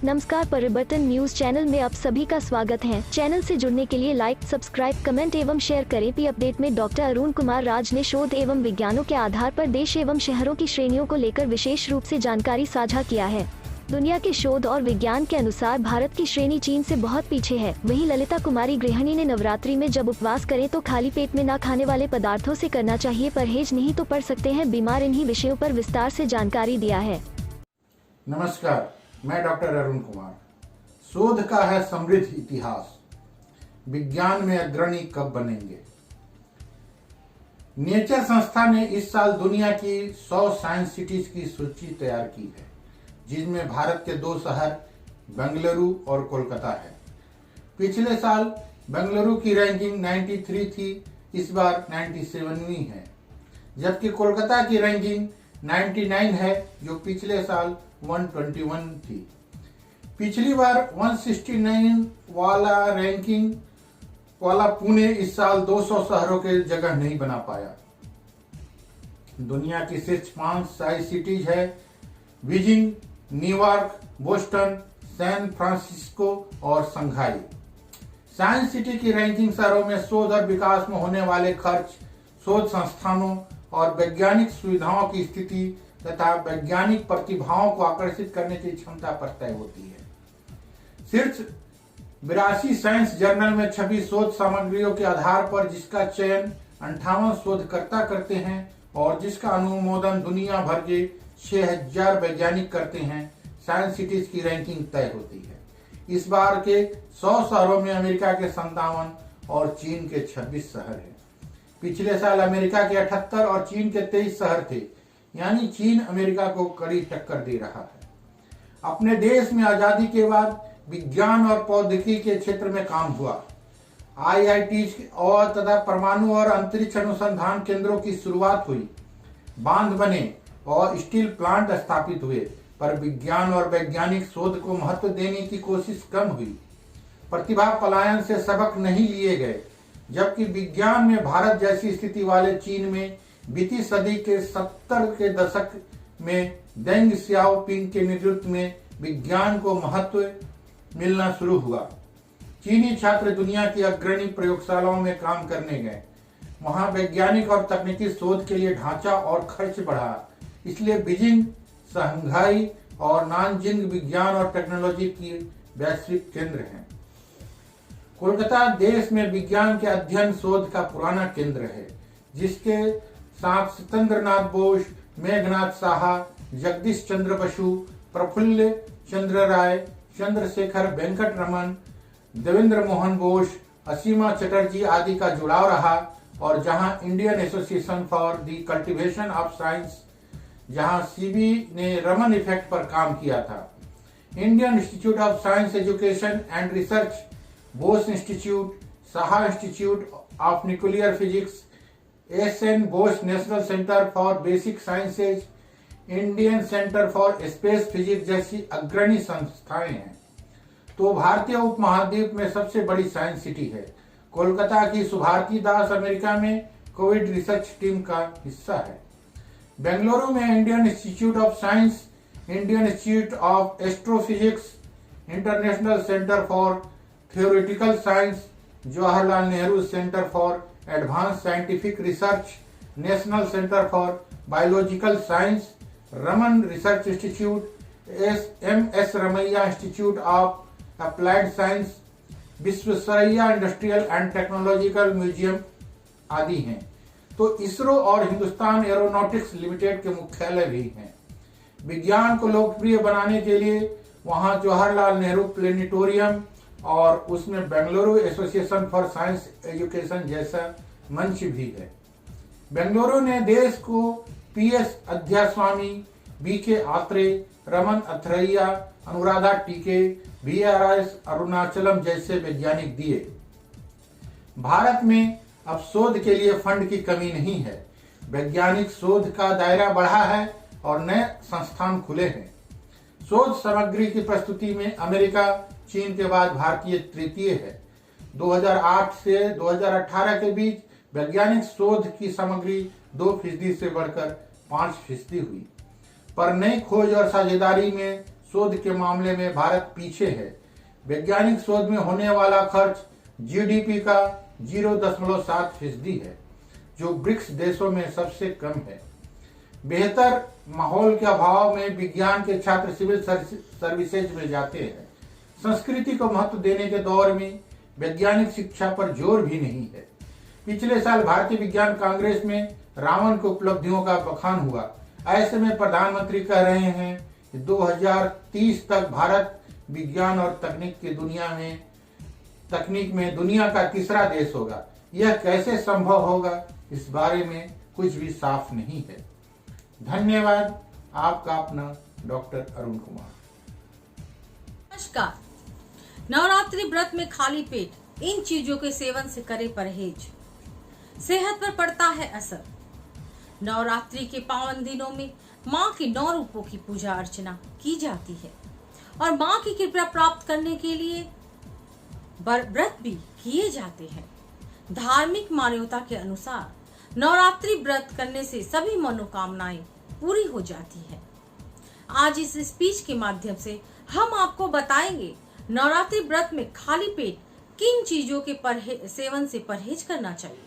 नमस्कार, परिवर्तन news channel में आप सभी का स्वागत है। चैनल से जुड़ने के लिए लाइक, सब्सक्राइब, कमेंट एवं शेयर करें। पी अपडेट में डॉक्टर अरुण कुमार राज ने शोध एवं विज्ञानों के आधार पर देश एवं शहरों की श्रेणियों को लेकर विशेष रूप से जानकारी साझा किया है। दुनिया के शोध और विज्ञान के अनुसार भारत की श्रेणी चीन से बहुत पीछे है। वहीं ललिता कुमारी गृहिणी ने नवरात्रि में जब उपवास करें तो खाली पेट में ना खाने वाले पदार्थों से करना चाहिए परहेज, नहीं तो पड़ सकते हैं बीमार। इन्हीं विषयों पर विस्तार से जानकारी दिया है। नमस्कार, मैं डॉक्टर अरुण कुमार। शोध का है समृद्ध इतिहास, विज्ञान में अग्रणी कब बनेंगे। नेचर संस्था ने इस साल दुनिया की 100 साइंस सिटीज की सूची तैयार की है, जिसमें भारत के 2 शहर बेंगलुरु और कोलकाता है। पिछले साल बेंगलुरु की रैंकिंग 93 थी, इस बार 97वीं है, जबकि कोलकाता की रैंकिंग 99 है, जो पिछले साल 121 थी। पिछली बार 169 वाला रैंकिंग वाला पुणे इस साल 200 शहरों के जगह नहीं बना पाया। दुनिया की शीर्ष 5 साइंस सिटीज है Beijing, New York, Boston, San Francisco और शंघाई। साइंस सिटी की रैंकिंग शहरों में शोध और विकास में होने वाले खर्च, शोध संस्थानों और वैज्ञानिक सुविधाओं की स्थिति तथा वैज्ञानिक प्रतिभाओं को आकर्षित करने की क्षमता पर तय होती है। शीर्ष 82 साइंस जर्नल में छपी शोध सामग्रियों के आधार पर जिसका चयन 58 शोधकर्ता करते हैं और जिसका अनुमोदन दुनिया भर के 6000 वैज्ञानिक करते हैं, साइंस सिटीज की रैंकिंग तय होती है। इस बार के 100 शहरों में अमेरिका के 57 और चीन के 26 शहर हैं। पिछले साल अमेरिका के 78 और चीन के 23 शहर थे, यानी चीन अमेरिका को कड़ी टक्कर दे रहा है। अपने देश में आजादी के बाद विज्ञान और प्रौद्योगिकी के क्षेत्र में काम हुआ। आईआईटीज और तथा परमाणु और अंतरिक्ष अनुसंधान केंद्रों की शुरुआत हुई, बांध बने और स्टील प्लांट स्थापित हुए, पर विज्ञान और वैज्ञानिक शोध को महत्व देने की कोशिश कम हुई। प्रतिभा पलायन से सबक नहीं लिए गए, जबकि विज्ञान में भारत जैसी स्थिति वाले चीन में बीती सदी के 70 के दशक में देंग सियाओपिंग के नेतृत्व में विज्ञान को महत्व मिलना शुरू हुआ। चीनी छात्र दुनिया की अग्रणी प्रयोगशालाओं में काम करने गए। वहां वैज्ञानिक और तकनीकी शोध के लिए ढांचा और खर्च बढ़ा, इसलिए बीजिंग, शंघाई और नानजिंग विज्ञान और टेक्नोलॉजी की वैश्विक केंद्र हैं। कोलकाता देश में विज्ञान के अध्ययन शोध का पुराना केंद्र है, जिसके साथ सत्येंद्र नाथ बोस, मेघनाथ साहा, जगदीश चंद्र बसु, प्रफुल्ल चंद्र राय, चंद्रशेखर वेंकट रमन, देवेंद्र मोहन बोस, असीमा चटर्जी आदि का जुड़ाव रहा, और जहां Indian Association for the Cultivation of Science, जहां सीबी ने रमन इफेक्ट पर काम किया था। Indian Institute of Science Education and Research, Bose Institute, Saha Institute of Nuclear Physics, SN Bose National Centre for Basic Sciences, Indian Centre for Space Physics जैसी अग्रणी संस्थाएं हैं। तो भारतीय उपमहाद्वीप में सबसे बड़ी साइंस सिटी है। कोलकाता की सुभारती दास अमेरिका में कोविड रिसर्च टीम का हिस्सा है। बेंगलुरु में Indian Institute of Science, Indian Institute of Astrophysics, International Centre for Theoretical Science, Jawaharlal Nehru Centre for Advance Scientific Research, National Centre for Biological Science, Raman Research Institute, MS. Ramaiah Institute of Applied Science, Visvesvaraya Industrial and Technological Museum आदि हैं। तो इसरो और Hindustan aeronautics limited के मुख्यालय भी हैं। विज्ञान को लोकप्रिय बनाने के लिए वहां जवाहरलाल नेहरू प्लेनेटोरियम और उसमें Bengaluru association for science education जैसा मंच भी है। बेंगलुरु ने देश को पीएस अध्यास्वामी, बीके आत्रे, रमन अथरैया, अनुराधा टीके, वीआरएस अरुणाचलम जैसे वैज्ञानिक दिए। भारत में अब शोध के लिए फंड की कमी नहीं है। वैज्ञानिक शोध का दायरा बढ़ा है और नए संस्थान खुले हैं। शोध सामग्री की प्रस्तुति में अमेरिका, चीन के बाद भारतीय तृतीय है। 2008 से 2018 के बीच वैज्ञानिक शोध की सामग्री 2% से बढ़कर 5% हुई। पर नई खोज और साझेदारी में शोध के मामले में भारत पीछे है। वैज्ञानिक शोध में होने वाला खर्च जीडीपी का 0.7% है, जो ब्रिक्स देशों में सबसे कम है। बेहतर माहौल के अभाव में विज्ञान के छात्र सिविल सर्विसेज में जाते हैं। संस्कृति को महत्व देने के दौर में वैज्ञानिक शिक्षा पर जोर भी नहीं है। पिछले साल भारतीय विज्ञान कांग्रेस में रावण की उपलब्धियों का बखान हुआ। ऐसे में प्रधानमंत्री कह रहे हैं कि 2030 तक भारत विज्ञान और तकनीक में दुनिया का तीसरा देश होगा। यह कैसे संभव होगा, इस बारे में कुछ भी साफ नहीं है। धन्यवाद। आपका अपना डॉक्टर अरुण कुमार। नमस्कार। नवरात्रि व्रत में खाली पेट इन चीजों के सेवन से करे परहेज, सेहत पर पड़ता है असर। नवरात्रि के पावन दिनों में माँ के 9 रूपों की पूजा अर्चना की जाती है और माँ की कृपा प्राप्त करने के लिए व्रत भी किए जाते हैं। धार्मिक मान्यता के अनुसार नवरात्रि व्रत करने से सभी मनोकामनाएं पूरी हो जाती है। आज इस स्पीच के माध्यम से हम आपको बताएंगे नवरात्रि व्रत में खाली पेट किन चीजों के सेवन से परहेज करना चाहिए।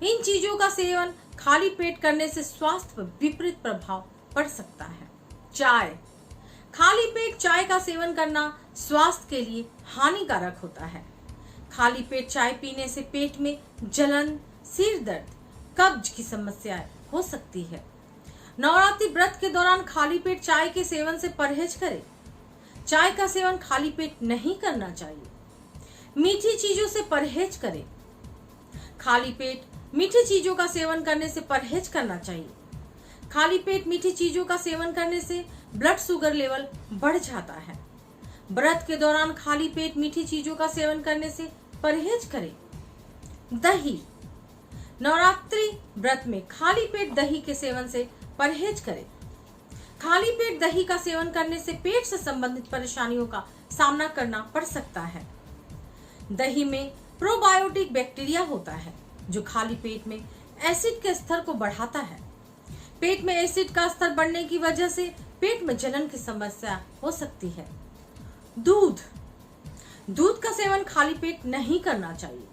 इन चीजों का सेवन खाली पेट करने से स्वास्थ्य पर विपरीत प्रभाव पड़ सकता है। चाय, खाली पेट चाय का सेवन करना स्वास्थ्य के लिए हानिकारक होता है। खाली पेट चाय पीने से पेट में जलन, सिर दर्द, कब्ज की समस्याएं हो सकती है। नवरात्रि व्रत के दौरान खाली पेट चाय के सेवन से परहेज करें। चाय का सेवन खाली पेट नहीं करना चाहिए। मीठी चीजों से परहेज करें। खाली पेट मीठी चीजों का सेवन करने से परहेज करना चाहिए। खाली पेट मीठी चीजों का सेवन करने से ब्लड शुगर लेवल बढ़ जाता है। व्रत के दौरान खाली पेट मीठी चीजों का सेवन करने से परहेज करें। दही, नवरात्रि व्रत में खाली पेट दही के सेवन से परहेज करें। खाली पेट दही का सेवन करने से पेट से संबंधित परेशानियों का सामना करना पड़ सकता है। दही में प्रोबायोटिक बैक्टीरिया होता है, जो खाली पेट में एसिड के स्तर को बढ़ाता है। पेट में एसिड का स्तर बढ़ने की वजह से पेट में जलन की समस्या हो सकती है। दूध का सेवन खाली पेट नहीं करना चाहिए।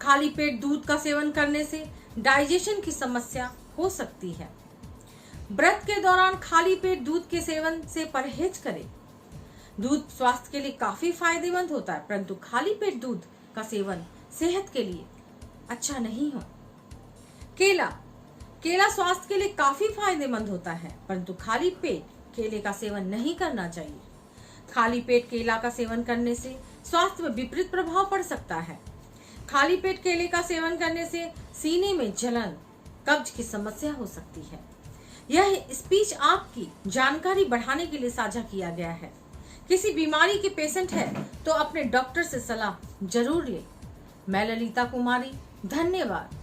खाली पेट दूध का सेवन करने से डाइजेशन की समस्या हो सकती है। व्रत के दौरान खाली पेट दूध के सेवन से परहेज करें। दूध स्वास्थ्य के लिए काफी फायदेमंद होता है, परंतु खाली पेट दूध का सेवन सेहत के लिए अच्छा नहीं हो। केला स्वास्थ्य के लिए काफी फायदेमंद होता है, परंतु खाली पेट केले का सेवन नहीं करना चाहिए। खाली पेट केला का सेवन करने से स्वास्थ्य में विपरीत प्रभाव पड़ सकता है। खाली पेट केले का सेवन करने से सीने में जलन, कब्ज की समस्या हो सकती है। यह स्पीच आपकी जानकारी बढ़ाने के लिए साझा किया गया है। किसी बीमारी के पेशेंट है तो अपने डॉक्टर से सलाह जरूर लें। मैं ललिता कुमारी, धन्यवाद।